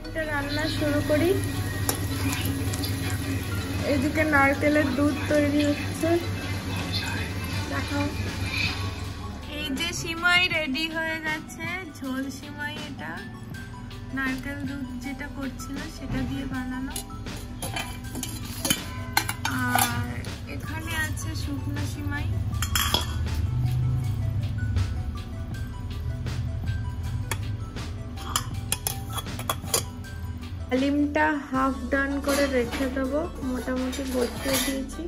এটা রান্না শুরু করি। এদিকে নারকেলের দুধ তৈরি হচ্ছে, দেখো। এই যে সিমাই রেডি হয়ে গেছে, ঝোল সিমাই। এটা নারকেল দুধ যেটা করছিল সেটা দিয়ে বানানো। আর এখানে আছে শুকনো সিমাই। হালিমটা হাফ ডান করে রেখে দেবো, মোটামুটি বসিয়ে দিয়েছি।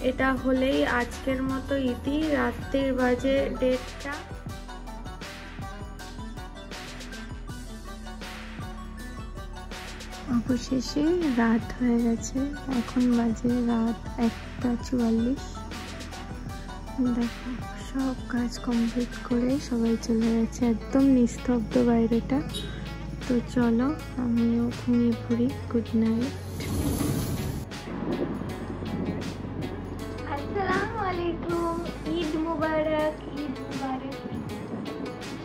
এটা হলেই আজকের মতো ইতি। রাত্রির বাজে 1:30। অবশেষে রাত হয়ে গেছে, এখন বাজে রাত 1:44। দেখো সব কাজ কমপ্লিট করে সবাই চলে গেছে, একদম নিস্তব্ধ বাইরেটা। তো চলো আমিও ঘুমিয়ে পড়ি। Good night. আসসালামু আলাইকুম, ঈদ মুবারক। ঈদ মুবারক,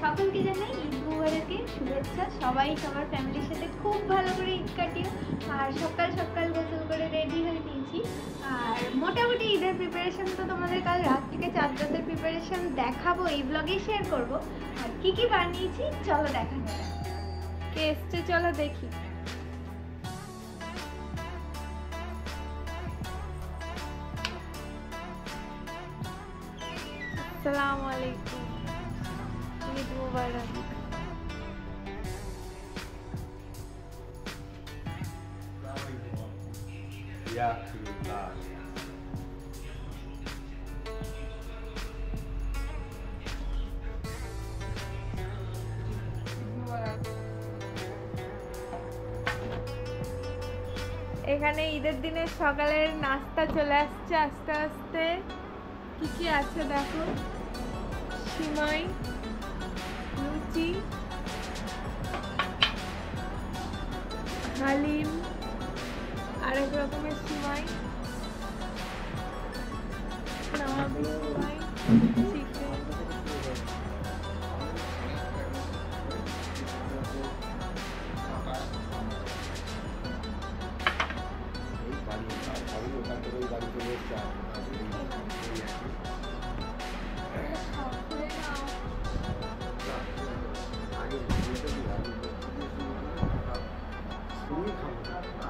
সকলকে জানাই ঈদ মুবারকের শুভেচ্ছা। সবাই সবার ফ্যামিলির সাথে খুব ভালো করে ঈদ কাটিও। আর সকাল সকাল গোসল করে রেডি হয়ে নিয়েছি। আর মোটামুটি ঈদের প্রিপারেশন তো তোমাদের কাল রাত থেকে চাঁদরাতের প্রিপারেশন দেখাবো, এই ব্লগেই শেয়ার করবো। আর কি কি বানিয়েছি চলো দেখা যাক। কে এসছে চলো দেখি। আসসালামু আলাইকুম, ঈদ মুবারক। এখানে ঈদের দিনের সকালের নাস্তা চলে আসছে আস্তে আস্তে। কি কি আছে দেখো, সিমাই, লুচি, হালিম, আরেক রকমের সিমাই, নবাবী সিমাই, চিকেন।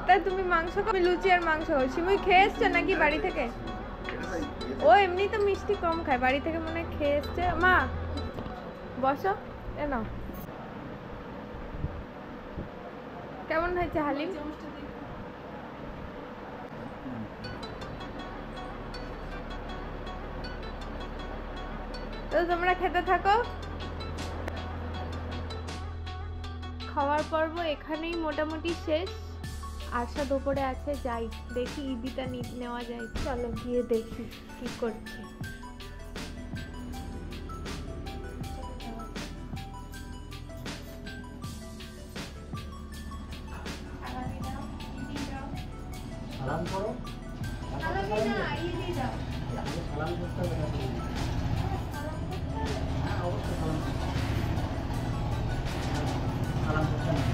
তাই তুমি মাংস খাবে? লুচি আর মাংস। সিমুই খেয়ে এসছো নাকি বাড়ি থেকে? ও এমনি তো মিষ্টি কম খায়, বাড়ি থেকে মনে হয় খেয়ে এসছে। মা বসো, এ নাও। কেমন হয়েছে হালিম? তো তোমরা খেতে থাকো। খাওয়ার পর্ব এখানেই মোটামুটি শেষ। আশাদ ওপরে আছে, যাই দেখি ঈদিটা নেওয়া যায়। চলো গিয়ে দেখি কি করছে। সালাম করো। সালাম করতে হবে। হ্যাঁ অবশ্যই সালাম করতে হবে। সালাম করতে হবে।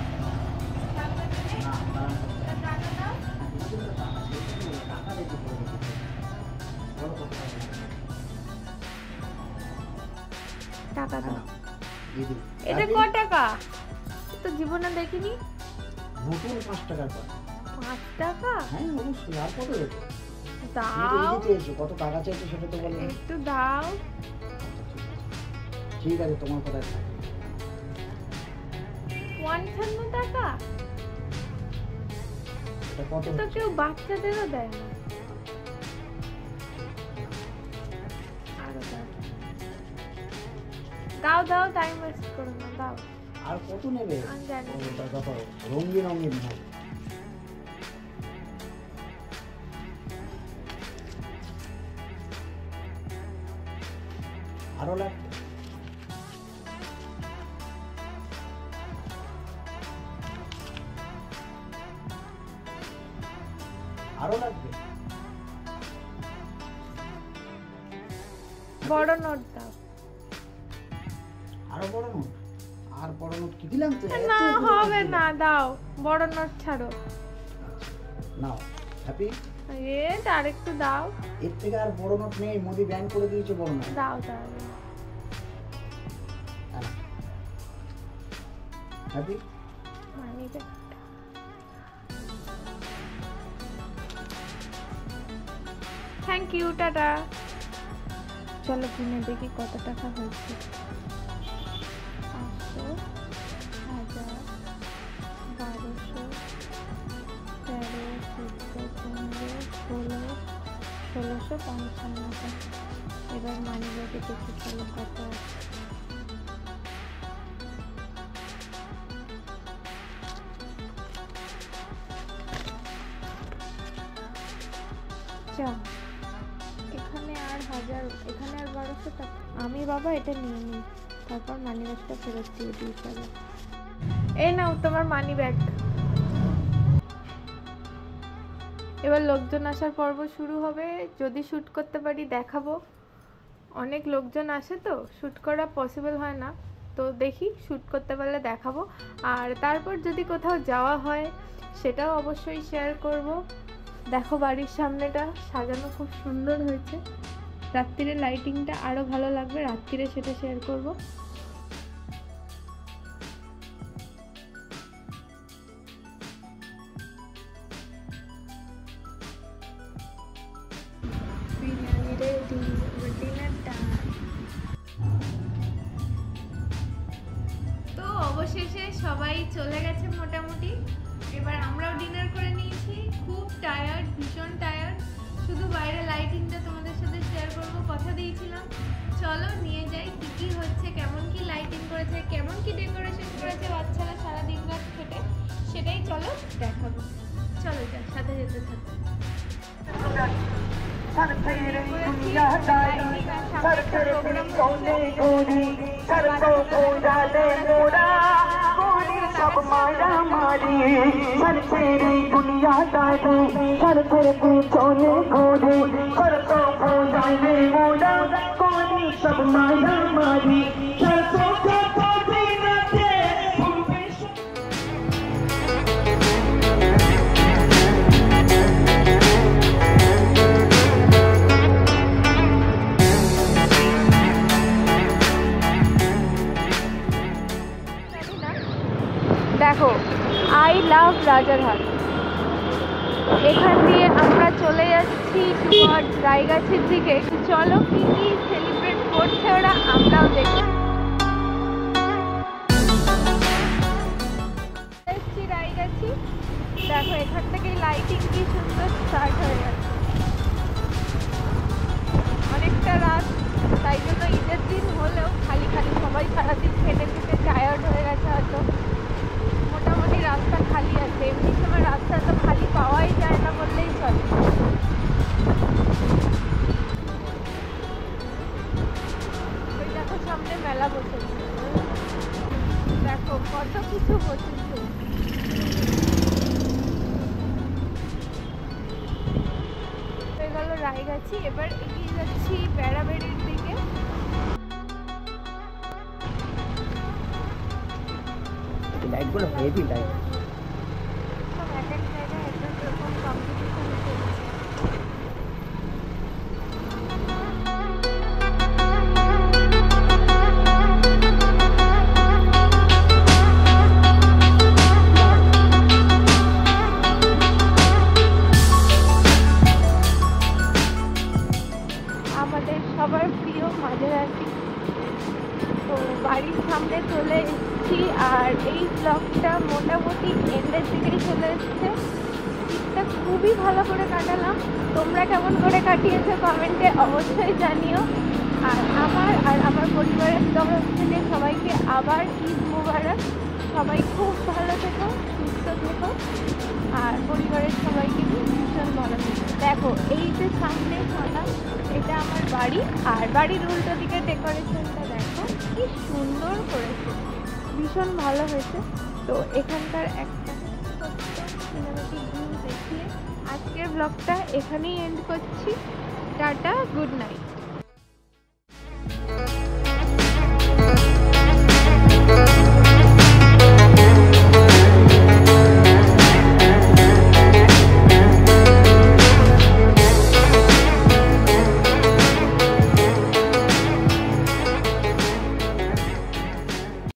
টাকা দাও। এটা ক টাকা? তো জীবনে দেখিনি। নতুন 5 টাকার পর। 5 টাকা? হ্যাঁ অবশ্যই। আর কত দেবো? দাও। কত টাকা চাইছো সেটা তো বলো। একটু দাও। ঠিক আছে তোমার কথাই থাক। 55 টাকা? এটা কত? তো কেউ বাচ্চাদেরও দেয় না। দাও দাও, টাইম ওয়েস্ট করো না, দাও। আর কত নেবে? আমি জানি। ওটা কত? রঙিন রঙিন ভাই। আরো লাগবে? আরো লাগবে? বড় নোট দাও। আরো বড় নোট? আর বড় নোট কি দিলাম তো? না হবে না, দাও বড় নোট ছাড়ো। নাও হ্যাপি। আর একটু দাও। এর থেকে আর বড় নোট নেই, মোদি ব্যান করে দিয়েছে বড় নোট। দাও তাহলে। Happy money bag. Thank you, tata. চলো কিনে দেখি কত টাকা হয়েছে। 500, 1000, 1200, 13, 14, 15, 16, 1655। এবার মানি ব্যাগে দেখি চলো কত আছে। এখানে আর 1000, এখানে আর 1200 টাকা। আমি বাবা এটা নিয়ে নিই, তারপর মানি ব্যাগটা ফেরত দিয়ে দিই। চলো এই নাও তোমার মানি ব্যাগ। এবার লোকজন আসার পর্ব শুরু হবে। যদি শ্যুট করতে পারি দেখাবো। অনেক লোকজন আসে তো শ্যুট করা পসিবল হয় না, তো দেখি শ্যুট করতে পারলে দেখাবো। আর তারপর যদি কোথাও যাওয়া হয় সেটাও অবশ্যই শেয়ার করব। দেখো বাড়ির সামনেটা সাজানো খুব সুন্দর হয়েছে। রাত্রিরে লাইটিংটা আরো ভালো লাগবে, রাত্রিরে সেটা শেয়ার করব। তো অবশেষে সবাই চলে গেছে মোটামুটি। এবার আমরাও ডিনার করে নিয়েছি। খুব টায়ার্ড, ভীষণ টায়ার্ড। শুধু বাইরে লাইটিংটা তোমাদের সাথে শেয়ার করবো, কথা দিয়েছিলাম। চলো নিয়ে যাই কি কি হচ্ছে, কেমন কি লাইটিং করেছে, কেমন কি ডেকোরেশন করেছে বাচ্চারা সারা দিন রাত খেটে, সেটাই চলো দেখাবো। চলো যা, সাথে যেতে থাকো। सब माया मारी सर तेरी दुनिया दारी सर तेरे पीछोने गोरी सर तो हो जाए मोड़ा कोनी सब माया मारी सर तो जीना दे দেখো আই লাভ রাজারহাট। এখান দিয়ে আমরা চলে যাচ্ছি টুয়ার্ডস রায়গাছির দিকে। চলো কি কি সেলিব্রেট করছে ওরা, আমরাও দেখি। এসছি রায়গাছি, দেখো এখান থেকেই লাইটিং কি সুন্দর স্টার্ট হয়ে গেছে। অনেকটা রাত, তাই জন্য ঈদের দিন হলেও খালি খালি সবাই সারাদিন খেটে খেটে টায়ার্ড হয়ে গেছে হয়তো। মোটামুটি রাস্তা খালি আছে, এমনি সময় রাস্তা তো খালি পাওয়াই যায় না বললেই চলে। ওই দেখো সামনে মেলা বসেছে, দেখো কত কিছু বসেছে। হয়ে গেল রায়গাছি, এবার এগিয়ে যাচ্ছি বেড়াবেড়ির দিকে। লাইটগুলো হেভি লাইট। সব এক এক জায়গায় এক এক রকম কম্পিটিশন চলছে। আমাদের সবার প্রিয় মাঝরাতি। তো বাড়ির সামনে চলে এসেছি, আর এই ব্লগটা মোটামুটি এন্ডের দিকেই চলে এসছে। শীতটা খুবই ভালো করে কাটালাম। তোমরা কেমন করে কাটিয়েছো কমেন্টে অবশ্যই জানিও। আর আমার পরিবারের তরফ থেকে সবাইকে আবার ঈদ মুবারক। সবাই খুব ভালো থেকো, সুস্থ থেকো, আর পরিবারের সবাইকে ভীষণ ভালো থেকো। দেখো এই যে সামনে ছটা, এটা আমার বাড়ি, আর বাড়ির উল্টো দিকে ডেকোরেশনটা দেখো কি সুন্দর করেছে, ভীষণ ভালো হয়েছে। তো এখানকার একটা সিনেমেটিক ভিউ দেখিয়ে আজকের ব্লগটা এখানেই এন্ড করছি। Tata, good night.